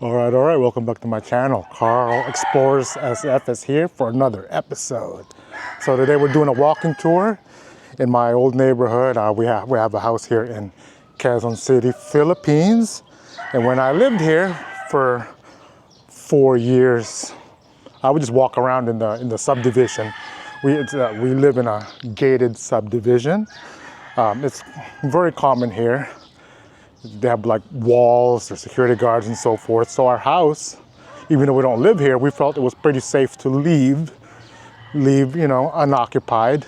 All right, welcome back to my channel. Carl Explores SF is here for another episode. So today we're doing a walking tour in my old neighborhood. We have a house here in Quezon City, Philippines. And when I lived here for 4 years, I would just walk around in the subdivision. We live in a gated subdivision. It's very common here. They have like walls or security guards and so forth. So our house, even though we don't live here, we felt it was pretty safe to leave, unoccupied.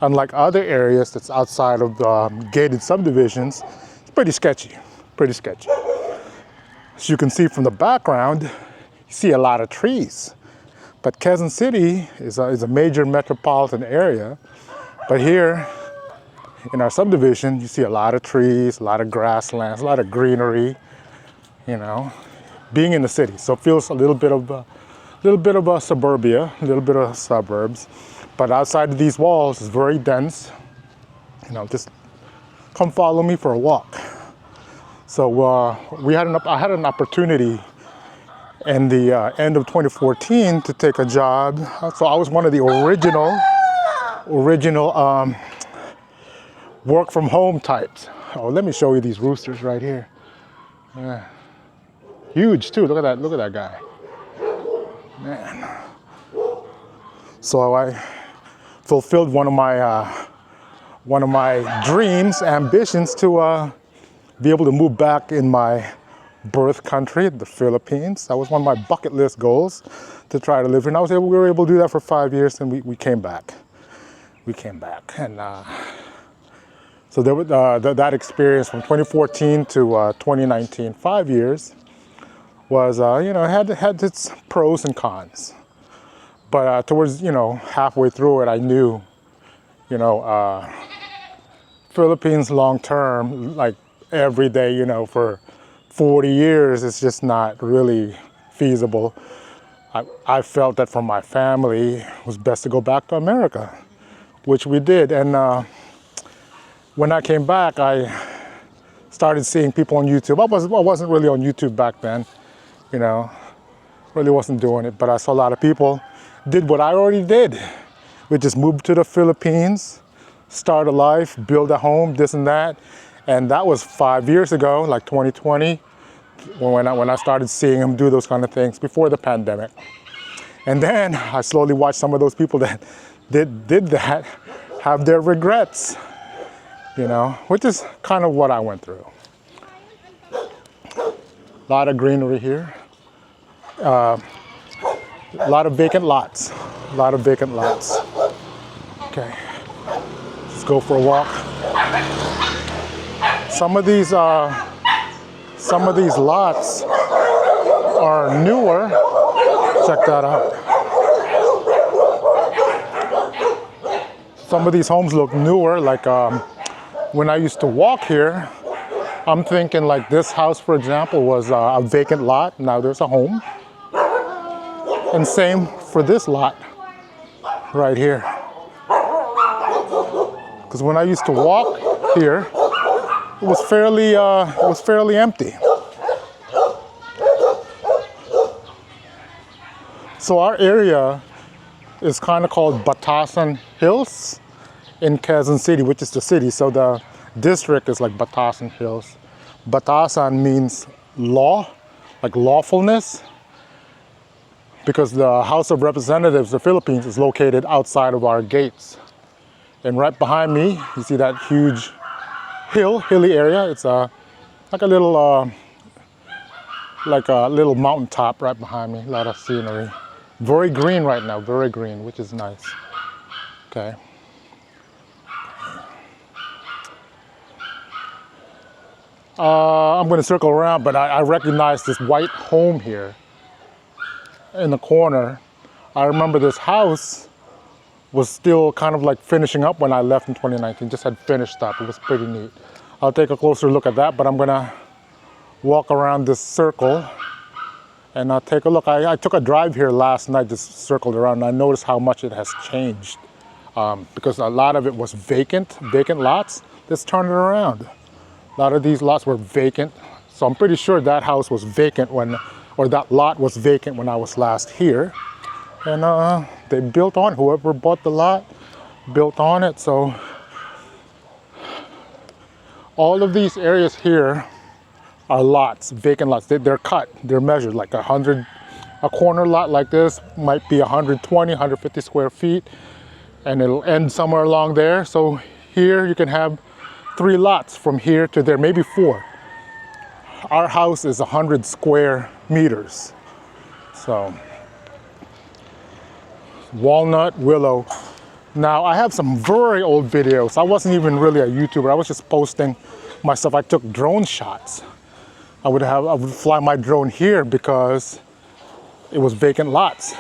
Unlike other areas that's outside of gated subdivisions, it's pretty sketchy. As you can see from the background, you see a lot of trees. But Quezon City is a major metropolitan area. But here, in our subdivision, you see a lot of trees, a lot of grasslands, a lot of greenery, being in the city. So it feels a little bit of a suburbia, a little bit of suburbs. But outside of these walls is very dense. Just come follow me for a walk. So I had an opportunity in the end of 2014 to take a job. So I was one of the original work from home types. Oh, let me show you these roosters right here. Yeah. Huge too. Look at that guy. Man. So I fulfilled one of my dreams, ambitions to be able to move back in my birth country, the Philippines. That was one of my bucket list goals, to try to live here. And we were able to do that for 5 years, and we came back. And so there was, that experience from 2014 to 2019, 5 years, was, had its pros and cons. But towards, halfway through it, I knew, Philippines long term, like every day, for 40 years, it's just not really feasible. I felt that for my family, it was best to go back to America, which we did. And when I came back, I started seeing people on YouTube. I wasn't really on YouTube back then, really wasn't doing it. But I saw a lot of people did what I already did, which is move to the Philippines, start a life, build a home, this and that. And that was 5 years ago, like 2020, when I started seeing them do those kind of things before the pandemic. And then I slowly watched some of those people that did that have their regrets. Which is kind of what I went through. A lot of greenery here. A lot of vacant lots. Okay, let's go for a walk. Some of these lots are newer. Check that out. Some of these homes look newer, like when I used to walk here, I'm thinking like this house, for example, was a vacant lot. Now there's a home. And same for this lot right here. Because when I used to walk here, it was fairly empty. So our area is kind of called Batasan Hills in Quezon City, which is the city. So the district is like Batasan Hills. Batasan means law, like lawfulness, because the House of Representatives of the Philippines is located outside of our gates. And right behind me, you see that huge hilly area. It's like a little mountaintop right behind me. A lot of scenery. Very green right now, very green, which is nice. Okay. I'm going to circle around, but I recognize this white home here in the corner. I remember this house was still kind of like finishing up when I left in 2019, just had finished up. It was pretty neat. I'll take a closer look at that, but I'm going to walk around this circle and I'll take a look. I took a drive here last night, just circled around, and I noticed how much it has changed because a lot of it was vacant lots. Let's turn it around. A lot of these lots were vacant, So I'm pretty sure that house was vacant or that lot was vacant when I was last here. And they built on, whoever bought the lot built on it. So all of these areas here are lots, vacant lots. They're cut, they're measured like a corner lot like this might be 120, 150 square feet, and it'll end somewhere along there. So here you can have 3 lots from here to there, maybe 4. Our house is 100 square meters. So, walnut, willow. Now, I have some very old videos. I wasn't even really a YouTuber. I was just posting my stuff. I took drone shots. I would fly my drone here because it was vacant lots.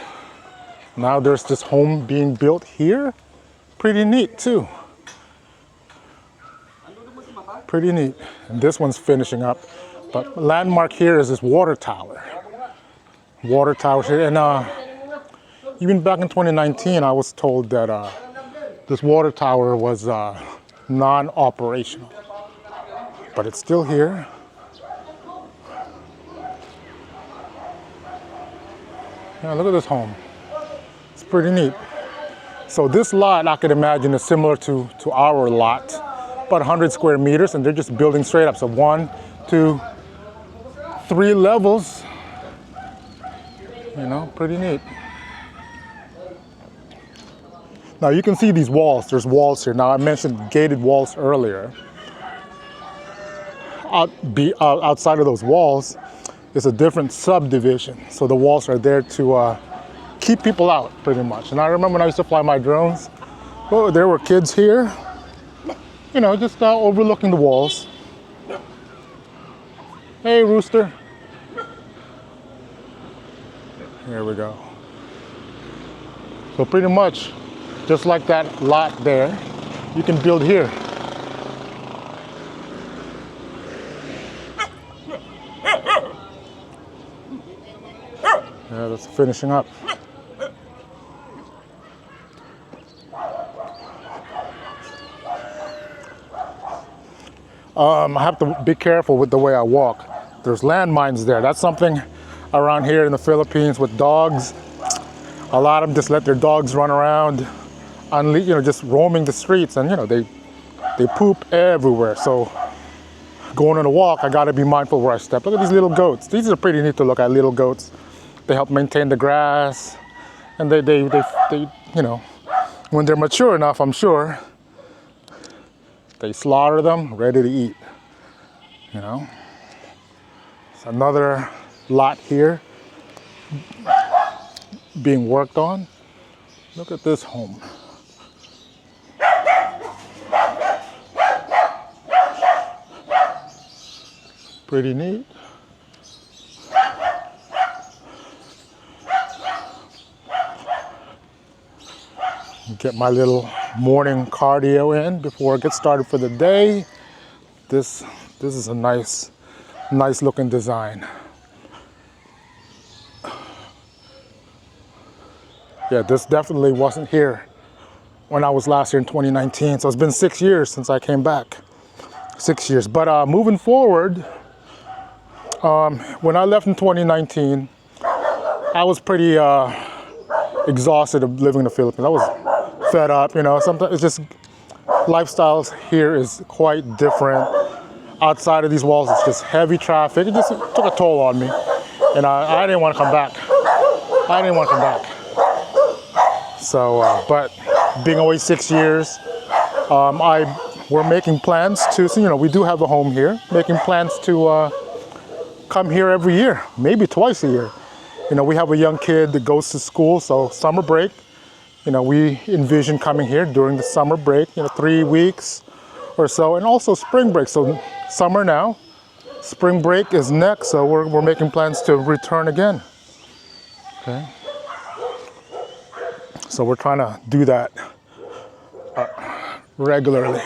Now there's this home being built here. Pretty neat too. Pretty neat. And this one's finishing up. But landmark here is this water tower. Water tower here. And even back in 2019, I was told that this water tower was non-operational. But it's still here. Yeah, look at this home. It's pretty neat. So this lot, I could imagine, is similar to our lot, about 100 square meters, and they're just building straight up. So 1, 2, 3 levels. You know, pretty neat. Now you can see these walls. There's walls here. Now I mentioned gated walls earlier. Outside of those walls is a different subdivision. So the walls are there to keep people out, pretty much. And I remember when I used to fly my drones, well, there were kids here, you know, just overlooking the walls. Hey, rooster. Here we go. So pretty much, just like that lot there, you can build here. Yeah, that's finishing up. I have to be careful with the way I walk. There's landmines there. That's something around here in the Philippines with dogs. A lot of them just let their dogs run around, just roaming the streets, and they poop everywhere. So going on a walk, I gotta be mindful where I step. Look at these little goats. These are pretty neat to look at, little goats. They help maintain the grass, and they when they're mature enough, I'm sure, they slaughter them, ready to eat. It's another lot here being worked on. Look at this home. Pretty neat. Get my little morning cardio in before I get started for the day. This is a nice looking design. Yeah, this definitely wasn't here when I was last here in 2019. So it's been 6 years since I came back. 6 years. But moving forward, when I left in 2019, I was pretty exhausted of living in the Philippines. I was fed up, sometimes it's just, lifestyles here is quite different. Outside of these walls, it's just heavy traffic. It just took a toll on me. And I didn't want to come back. So, but being away 6 years, we're making plans to, we do have a home here, making plans to come here every year, maybe twice a year. We have a young kid that goes to school, so summer break, we envision coming here during the summer break, 3 weeks or so, and also spring break. So summer now, spring break is next, so we're making plans to return again. Okay. So we're trying to do that regularly.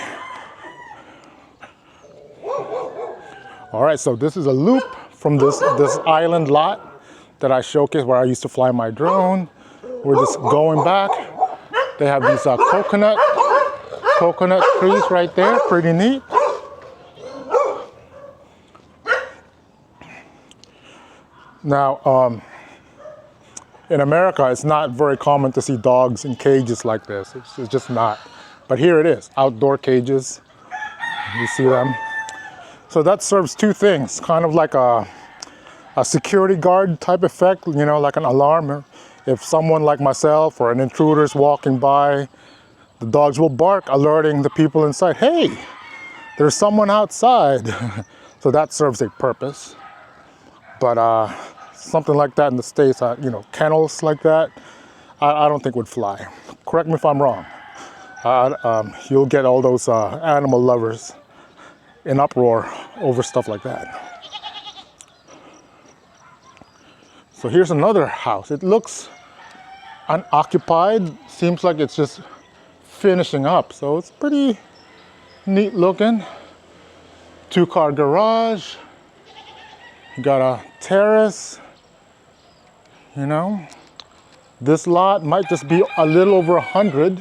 All right, so this is a loop from this island lot that I showcased where I used to fly my drone. We're just going back. They have these coconut trees right there, pretty neat. Now, in America, it's not very common to see dogs in cages like this. It's just not. But here it is, outdoor cages. You see them. So that serves two things, kind of like a security guard type effect, you know, like an alarm. If someone like myself or an intruder is walking by, the dogs will bark, alerting the people inside, hey, there's someone outside. So that serves a purpose. But something like that in the States, you know, kennels like that, I don't think would fly. Correct me if I'm wrong. You'll get all those animal lovers in uproar over stuff like that. So here's another house. It looks unoccupied. Seems like it's just finishing up. So it's pretty neat looking. 2-car garage. You got a terrace. You know, this lot might just be a little over 100.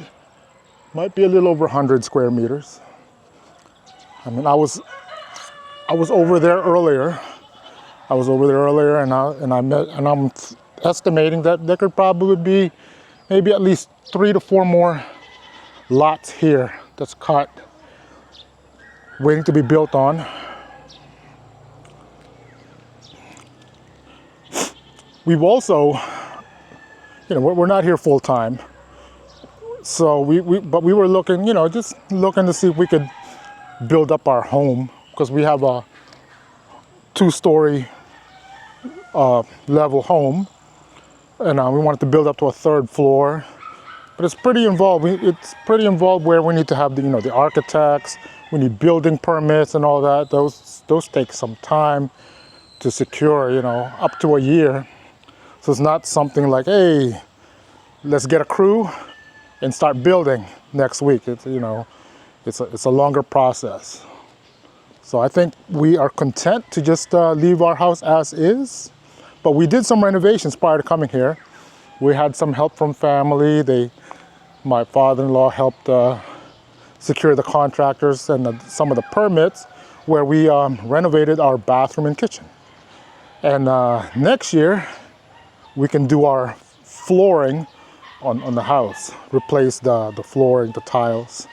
Might be a little over 100 square meters. I mean, I was over there earlier. And I'm estimating that there could probably be maybe at least 3 to 4 more lots here that's cut, waiting to be built on. We've also, you know, we're not here full time, so but we were looking, you know, just looking to see if we could build up our home, because we have a 2-story level home, and we wanted to build up to a 3rd floor. But it's pretty involved. It's pretty involved where we need to have the, you know, the architects. We need building permits and all that. Those take some time to secure, you know, up to a year. So it's not something like, hey, let's get a crew and start building next week. It's, you know, it's a longer process. So I think we are content to just leave our house as is. But we did some renovations prior to coming here. We had some help from family. My father-in-law helped secure the contractors and some of the permits, where we renovated our bathroom and kitchen. And next year, we can do our flooring on the house, replace the flooring, the tiles.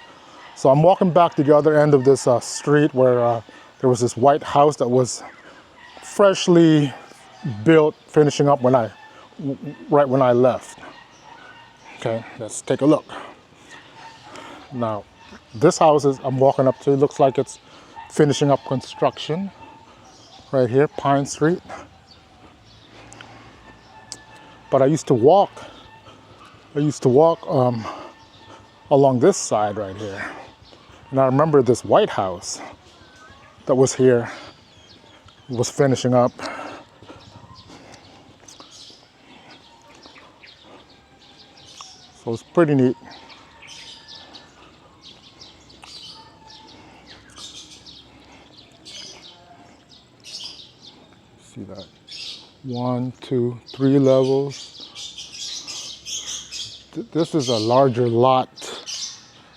So I'm walking back to the other end of this street where there was this white house that was freshly built, finishing up right when I left. Okay, let's take a look. Now, this house I'm walking up to, it looks like it's finishing up construction right here, Pine Street. But I used to walk along this side right here. And I remember this White House that was here, was finishing up. So it's pretty neat. See that? 1, 2, 3 levels. This is a larger lot.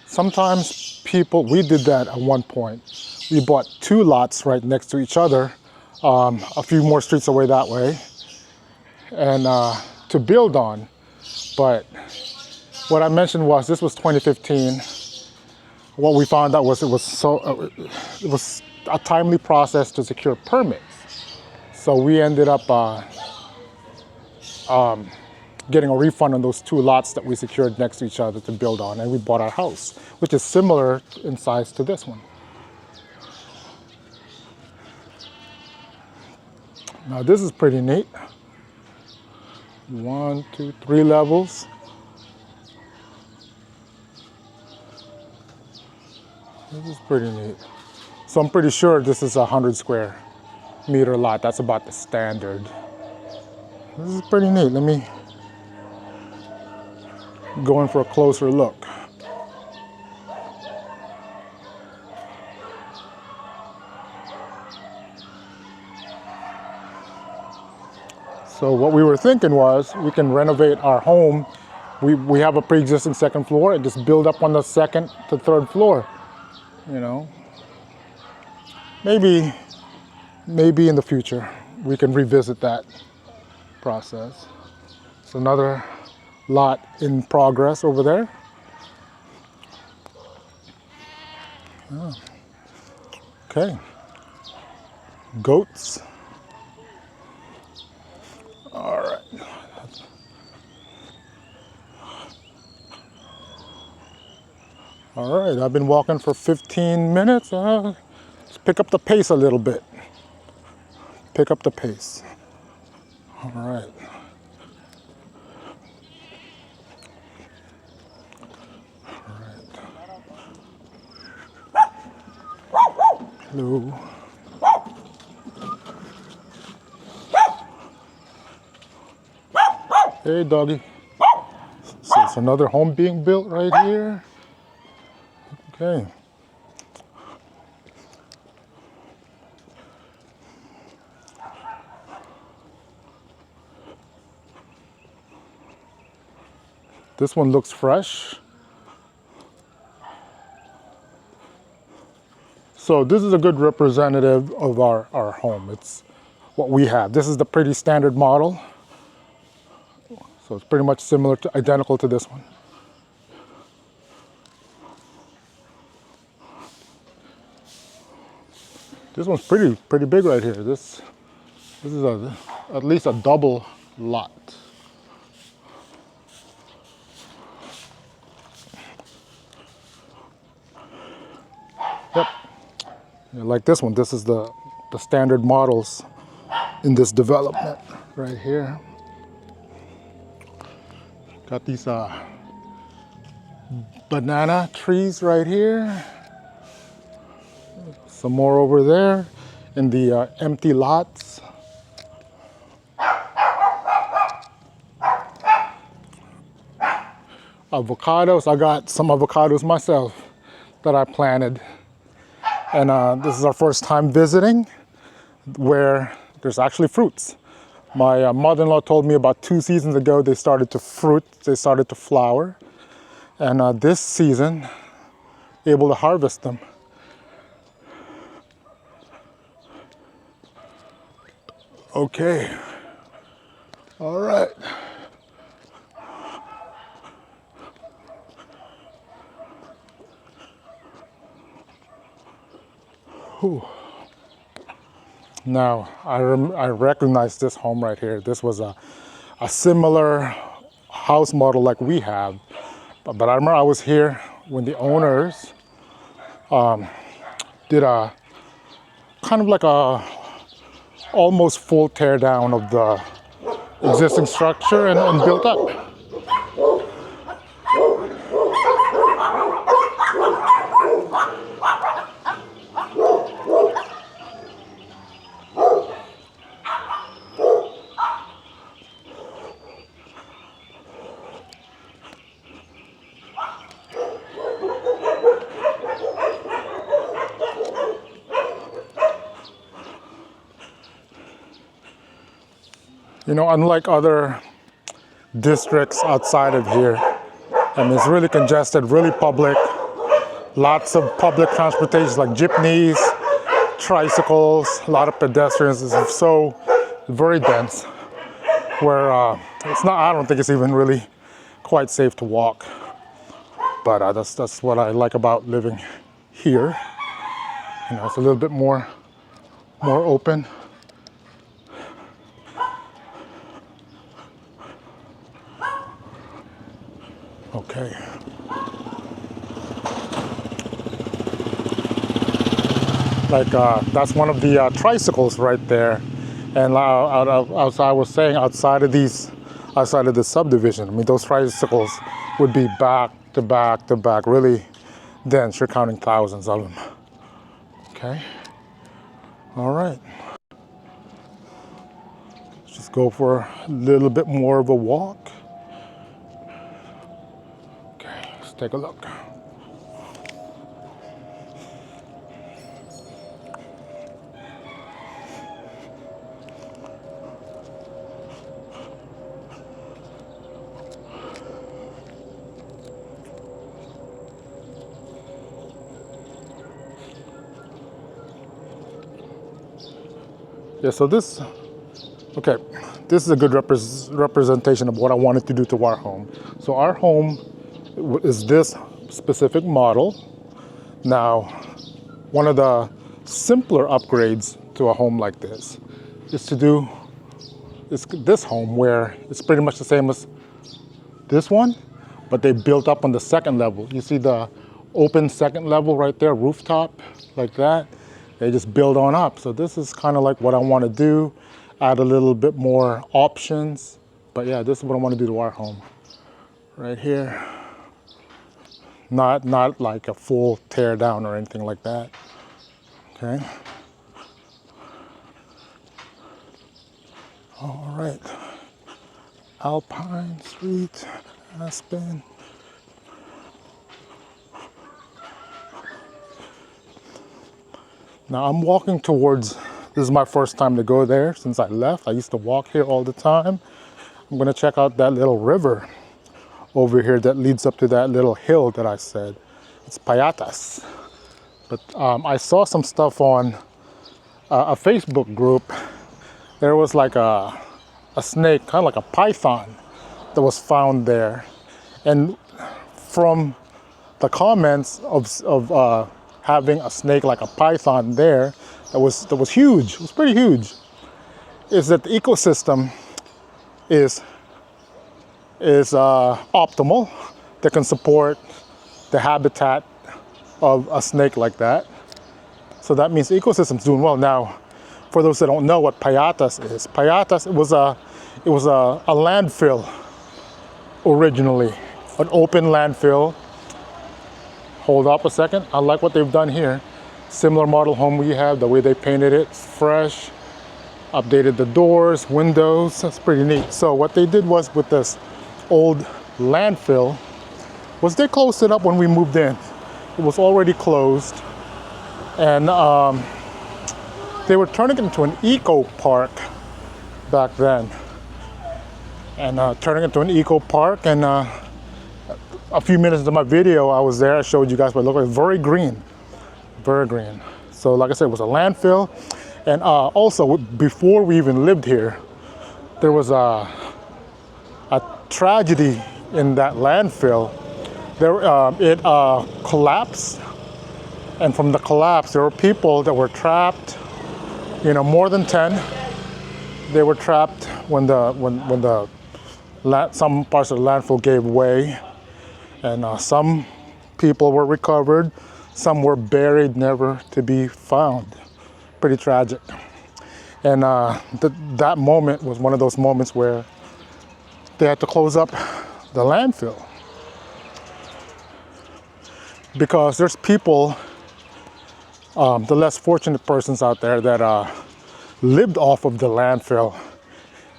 Sometimes we did that at one point. We bought 2 lots right next to each other, a few more streets away that way, and to build on. But what I mentioned was this was 2015. What we found out was it was a timely process to secure permits. So we ended up getting a refund on those 2 lots that we secured next to each other to build on, and we bought our house, which is similar in size to this one. Now this is pretty neat. 1, 2, 3 levels. This is pretty neat. So I'm pretty sure this is a 100 square meter lot. That's about the standard. This is pretty neat. Let me go in for a closer look. So what we were thinking was we can renovate our home. We have a pre-existing 2nd floor and just build up on the 2nd to 3rd floor. You know, maybe in the future we can revisit that. process. It's another lot in progress over there. Oh. Okay. Goats. All right. All right, I've been walking for 15 minutes. Let's pick up the pace a little bit. Pick up the pace. All right. All right. Hello. Hey, doggy. So it's another home being built right here. Okay. This one looks fresh. So this is a good representative of our home. It's what we have. This is the pretty standard model. So it's pretty much similar to, identical to this one. This one's pretty big right here. This is at least a double lot. Yep. Yeah, like this one. This is the standard models in this development right here. Got these banana trees right here. Some more over there in the empty lots. Avocados. I got some avocados myself that I planted. And this is our first time visiting where there's actually fruits. My mother-in-law told me about 2 seasons ago they started to fruit, they started to flower. And this season, able to harvest them. Okay, all right. Whew. Now, I recognize this home right here. This was a similar house model like we have. But I remember I was here when the owners did a kind of like a almost full tear down of the existing structure and built up. You know, unlike other districts outside of here, I mean, it's really congested, really public. Lots of public transportation like jeepneys, tricycles, a lot of pedestrians. It's so very dense where it's not, I don't think it's even really quite safe to walk. But that's what I like about living here. You know, it's a little bit more open. Okay. Like that's one of the tricycles right there, and as I was saying, outside of the subdivision, I mean, those tricycles would be back to back to back, really dense. You're counting thousands of them. Okay. All right. Let's just go for a little bit more of a walk. Let's take a look. Yeah, so this this is a good representation of what I wanted to do to our home. So our home is this specific model. Now, one of the simpler upgrades to a home like this is to do this home, where it's pretty much the same as this one, but they built up on the second level. You see the open second level right there, rooftop, like that. They just build on up. So this is kind of like what I want to do, add a little bit more options. But yeah, this is what I want to do to our home right here. Not like a full tear down or anything like that. Okay. All right. Alpine Street, Aspen. Now I'm walking towards, this is my first time to go there since I left. I used to walk here all the time. I'm gonna check out that little river over here that leads up to that little hill that I said. It's Payatas. But I saw some stuff on a Facebook group. There was like a snake, kind of like a python, that was found there. And from the comments of having a snake like a python there, that was huge, it was pretty huge, is that the ecosystem is optimal, that can support the habitat of a snake like that. So that means the ecosystem's doing well. Now, for those that don't know what Payatas is, Payatas, it was a landfill originally, an open landfill. Hold up a second. I like what they've done here. Similar model home we have, the way they painted it, it's fresh, updated the doors, windows, that's pretty neat. So what they did was, with this old landfill, was they closed it up when we moved in. It was already closed, and they were turning it into an eco park back then, and turning it into an eco park. And a few minutes into my video, I was there. I showed you guys what it looked like. Very green, very green. So like I said, it was a landfill. And also, before we even lived here, there was a tragedy in that landfill. It collapsed, and from the collapse, there were people that were trapped. More than 10. They were trapped when some parts of the landfill gave way, and some people were recovered. Some were buried, never to be found. Pretty tragic. And that moment was one of those moments where they had to close up the landfill, because there's people, the less fortunate persons out there, that lived off of the landfill.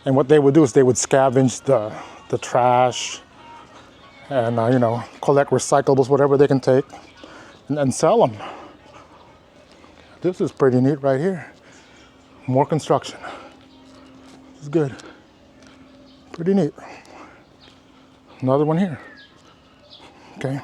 And what they would do is they would scavenge the trash and collect recyclables, whatever they can take, and sell them. This is pretty neat right here. More construction. This is good. Pretty neat. Another one here. Okay.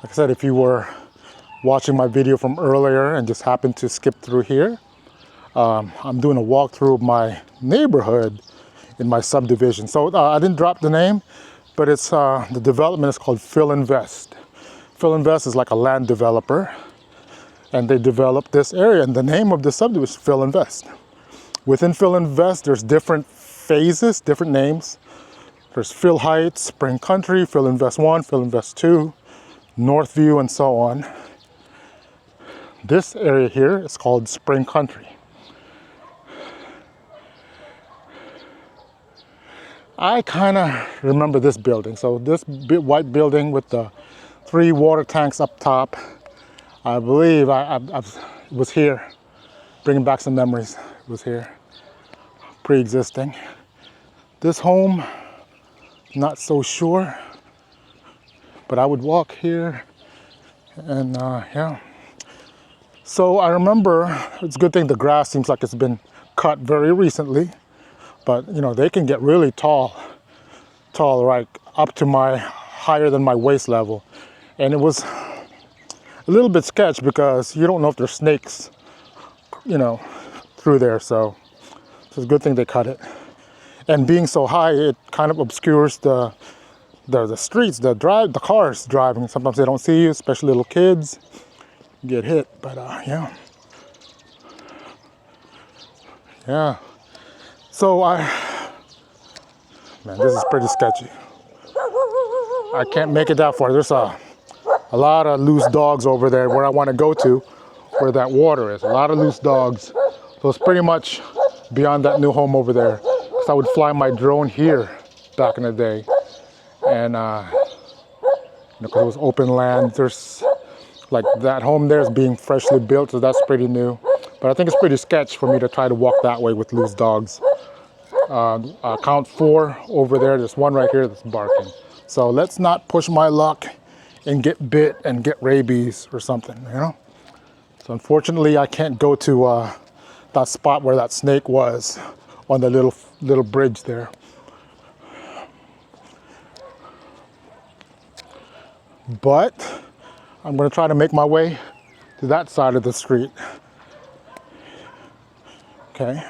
Like I said, if you were watching my video from earlier and just happened to skip through here, I'm doing a walkthrough of my neighborhood in my subdivision. So I didn't drop the name, but it's the development is called Filinvest. Filinvest is like a land developer, and they developed this area, and the name of the subdivision is Filinvest. Within Filinvest, there's different phases, different names. There's Phil Heights, Spring Country, Filinvest 1, Filinvest 2, Northview, and so on. This area here is called Spring Country. I kind of remember this building. So this white building with the 3 water tanks up top, I believe I was here, bringing back some memories. It was here, pre-existing. This home, not so sure, but I would walk here, and yeah. So I remember, it's a good thing the grass seems like it's been cut very recently, but they can get really tall, right up to my higher than my waist level. And it was a little bit sketch because you don't know if there's snakes, you know, through there. So it's a good thing they cut it. And being so high, it kind of obscures the streets, the cars driving. Sometimes they don't see you, especially little kids get hit. But yeah. So man, this is pretty sketchy. I can't make it that far. There's a lot of loose dogs over there where I want to go to, where that water is. A lot of loose dogs. So it's pretty much beyond that new home over there. Because I would fly my drone here back in the day. And because it was open land, there's like that home there is being freshly built, so that's pretty new. But I think it's pretty sketch for me to try to walk that way with loose dogs. Count 4 over there. There's one right here that's barking. So let's not push my luck and get bit and get rabies or something, you know? So unfortunately, I can't go to that spot where that snake was on the little bridge there. But I'm going to try to make my way to that side of the street. Okay.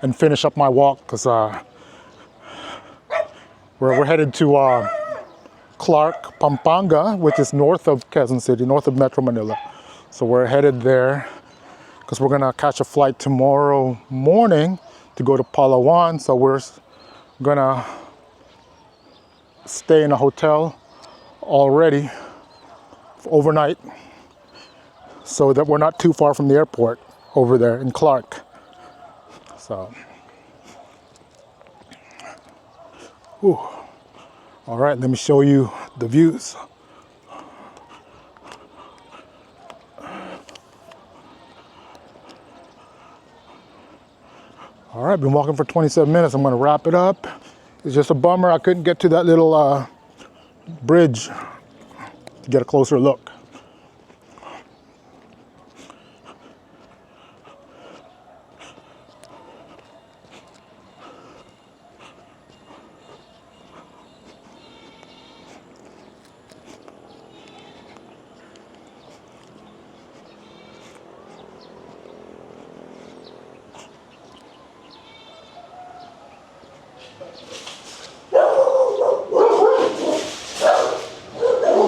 And finish up my walk because we're headed to Clark, Pampanga, which is north of Quezon City, north of Metro Manila. So we're headed there because we're going to catch a flight tomorrow morning to go to Palawan. So we're going to stay in a hotel already overnight so that we're not too far from the airport over there in Clark. So, whew. All right, let me show you the views. All right, been walking for 27 minutes. I'm going to wrap it up. It's just a bummer I couldn't get to that little bridge to get a closer look.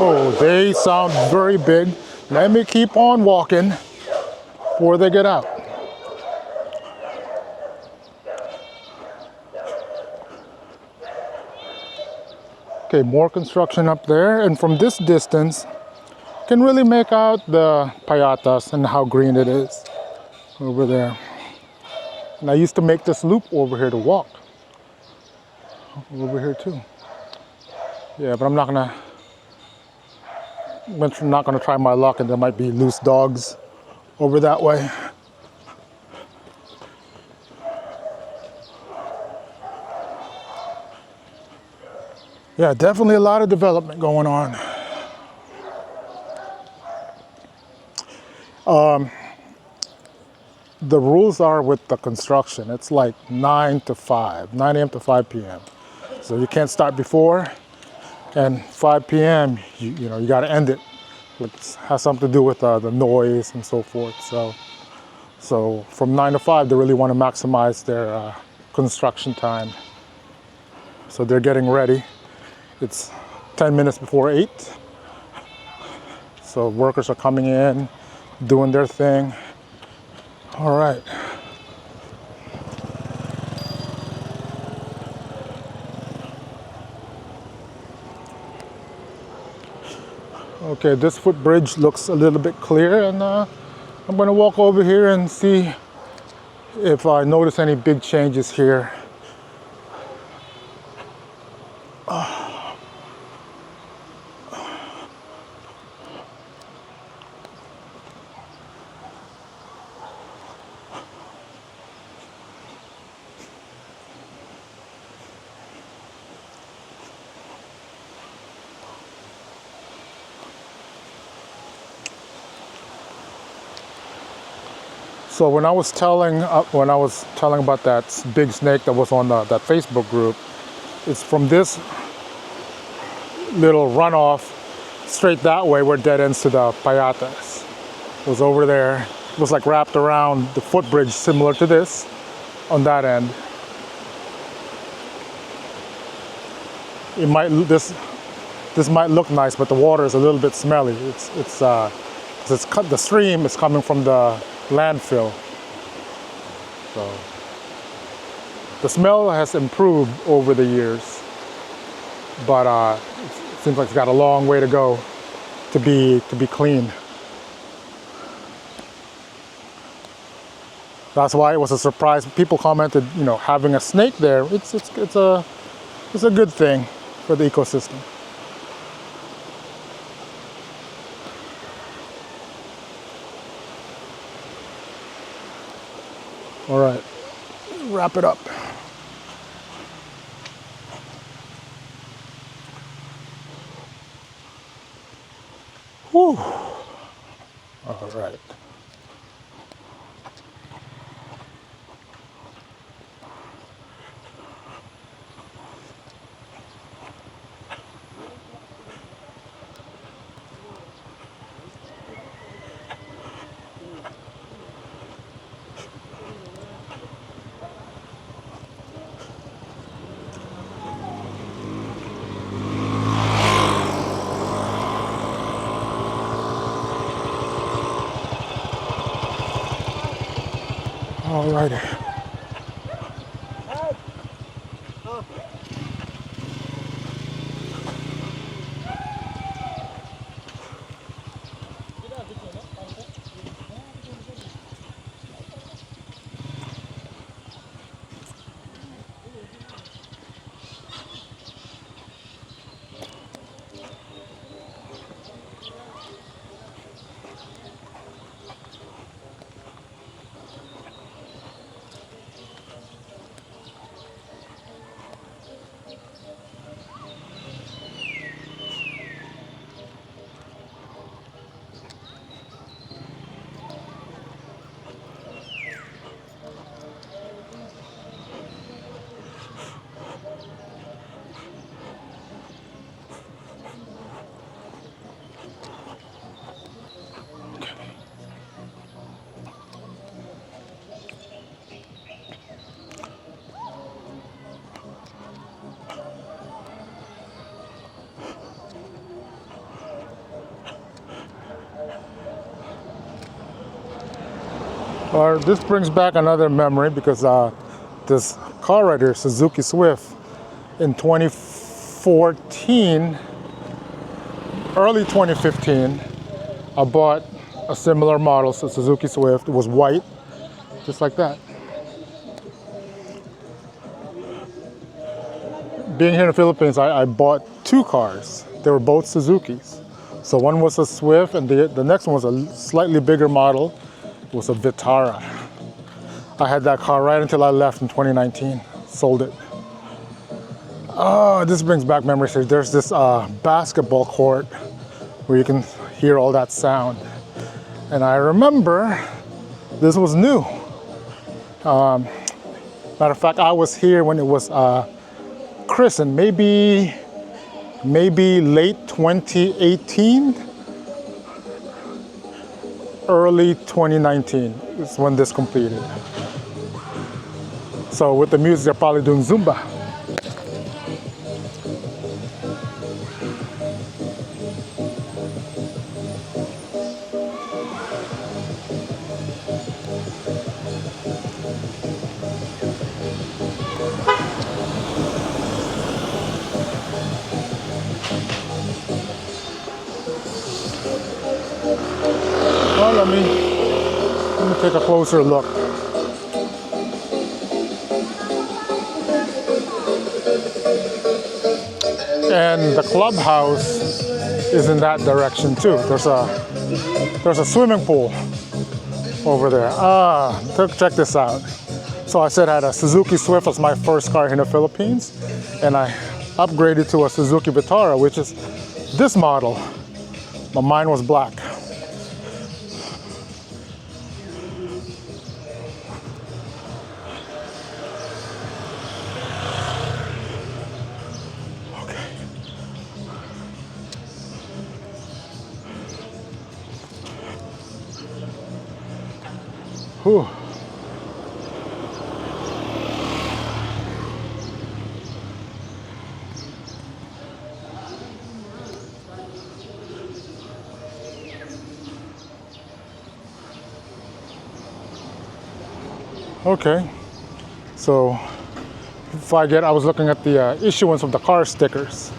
Oh, they sound very big. Let me keep on walking before they get out. Okay, more construction up there. And from this distance, you can really make out the Payatas and how green it is over there. And I used to make this loop over here to walk. Over here too. Yeah, but I'm not gonna try my luck, and there might be loose dogs over that way. Yeah, definitely a lot of development going on. The rules are with the construction, it's like 9 a.m. to 5 p.m. So you can't start before, and 5 p.m. you know you got to end it. It has something to do with the noise and so forth. So from 9 to 5, they really want to maximize their construction time. So they're getting ready. It's 10 minutes before 8. So workers are coming in, doing their thing. All right. Okay, this footbridge looks a little bit clear, and I'm going to walk over here and see if I notice any big changes here. So when I was telling about that big snake that was on that Facebook group, it's from this little runoff straight that way where it dead ends to the Payatas. It was over there. It was like wrapped around the footbridge similar to this on that end. It might this might look nice, but the water is a little bit smelly. The stream is coming from the landfill. So the smell has improved over the years, but it seems like it's got a long way to go to be clean. That's why it was a surprise. People commented, you know, having a snake there, it's a good thing for the ecosystem. All right, wrap it up. Whew. All right. All righty. This brings back another memory because this car right here, Suzuki Swift, in 2014, early 2015, I bought a similar model, so Suzuki Swift. It was white, just like that. Being here in the Philippines, I bought two cars. They were both Suzukis. So one was a Swift, and the next one was a slightly bigger model. It was a Vitara. I had that car right until I left in 2019. Sold it. Oh, this brings back memories here. There's this basketball court where you can hear all that sound. And I remember this was new. Matter of fact, I was here when it was christened, maybe late 2018. Early 2019 is when this completed. So with the music, they're probably doing Zumba. Well, let me take a closer look. And the clubhouse is in that direction too. There's a swimming pool over there. Check this out. So I said I had a Suzuki Swift as my first car here in the Philippines, and I upgraded to a Suzuki Vitara, which is this model. But mine was black. Whew. Okay, so if I was looking at the issuance of the car stickers.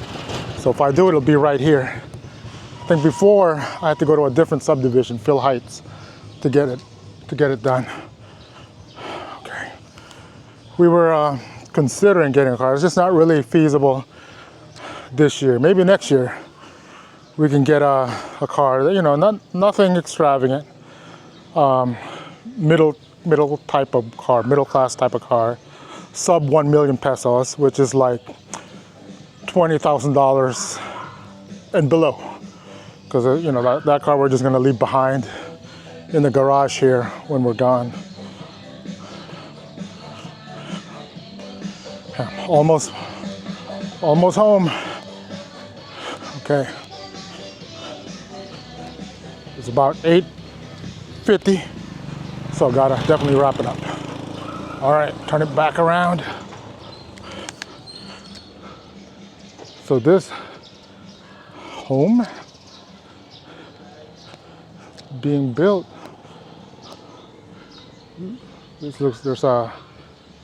So if I do, it'll be right here. I think before I had to go to a different subdivision, Phil Heights, to get it done. Okay, we were considering getting a car. It's just not really feasible this year. Maybe next year we can get a car. You know, nothing extravagant. Middle type of car, middle class type of car, sub 1 million pesos, which is like $20,000 and below. Because you know that car we're just gonna leave behind in the garage here when we're gone. Yeah, almost home. Okay, it's about 8:50. So gotta definitely wrap it up. All right, turn it back around. So this home being built, there's a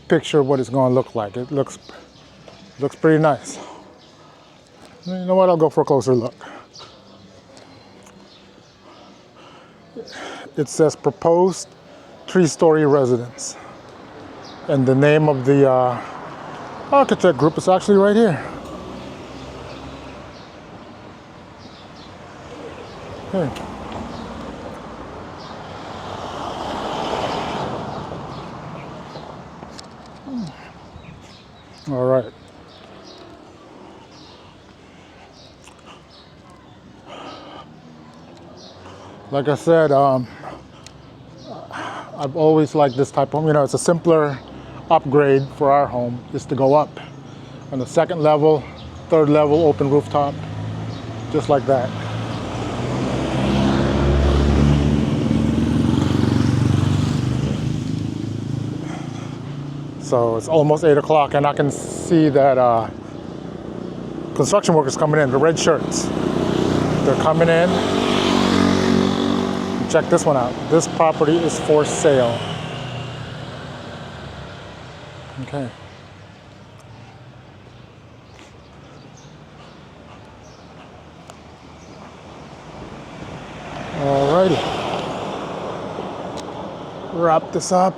picture of what it's gonna look like. It looks pretty nice. You know what, I'll go for a closer look. It says proposed 3-story residence. And the name of the architect group is actually right here. Okay. All right. Like I said, I've always liked this type of home. You know, it's a simpler upgrade for our home, just to go up on the second level, third level, open rooftop, just like that. So it's almost 8 o'clock and I can see that construction workers coming in, the red shirts. They're coming in. Check this one out. This property is for sale. Okay. Alrighty. Wrap this up.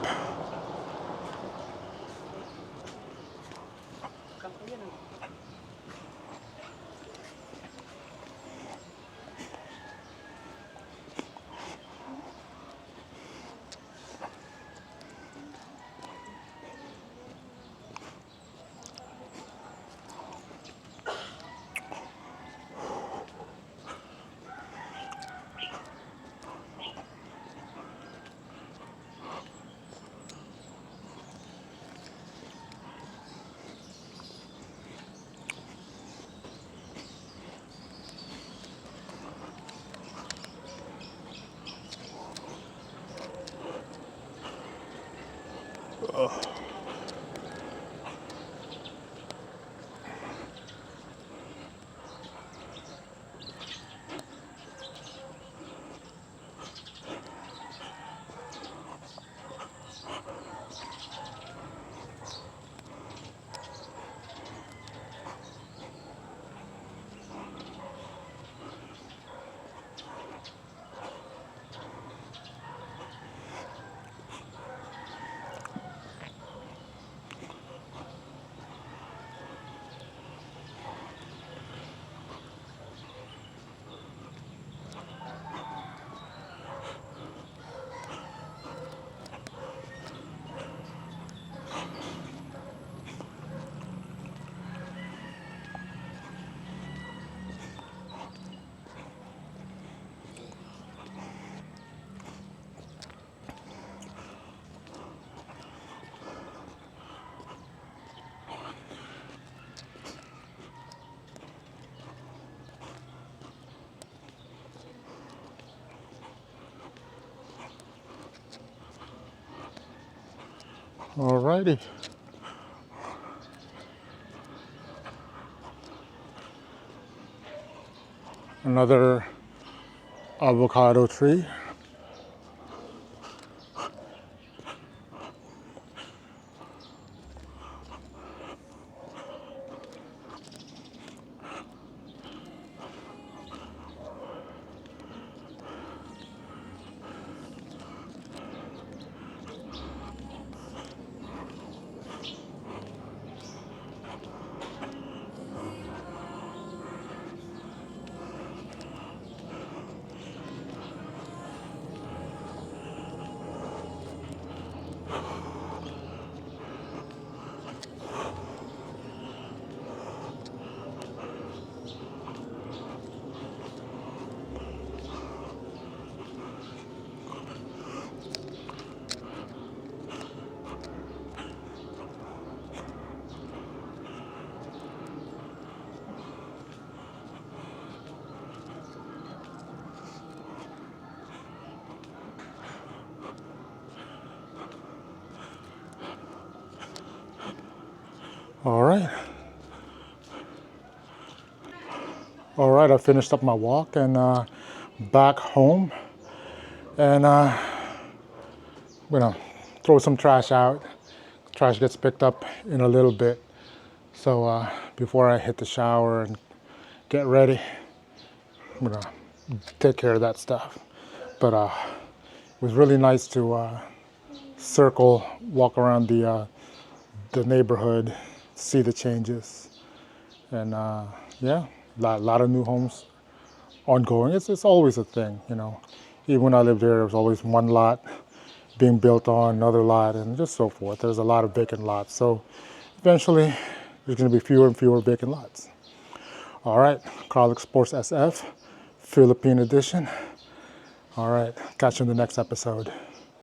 Alrighty. Another avocado tree. All right. All right, I finished up my walk and back home. And throw some trash out. Trash gets picked up in a little bit. So before I hit the shower and get ready, I'm gonna take care of that stuff. But it was really nice to circle, walk around the neighborhood, see the changes, and yeah, lot of new homes ongoing. It's always a thing, you know. Even when I lived there was always one lot being built on, another lot, and just so forth. There's a lot of vacant lots. So eventually, there's going to be fewer and fewer vacant lots. All right, Carl Explores SF, Philippine edition. All right, catch you in the next episode.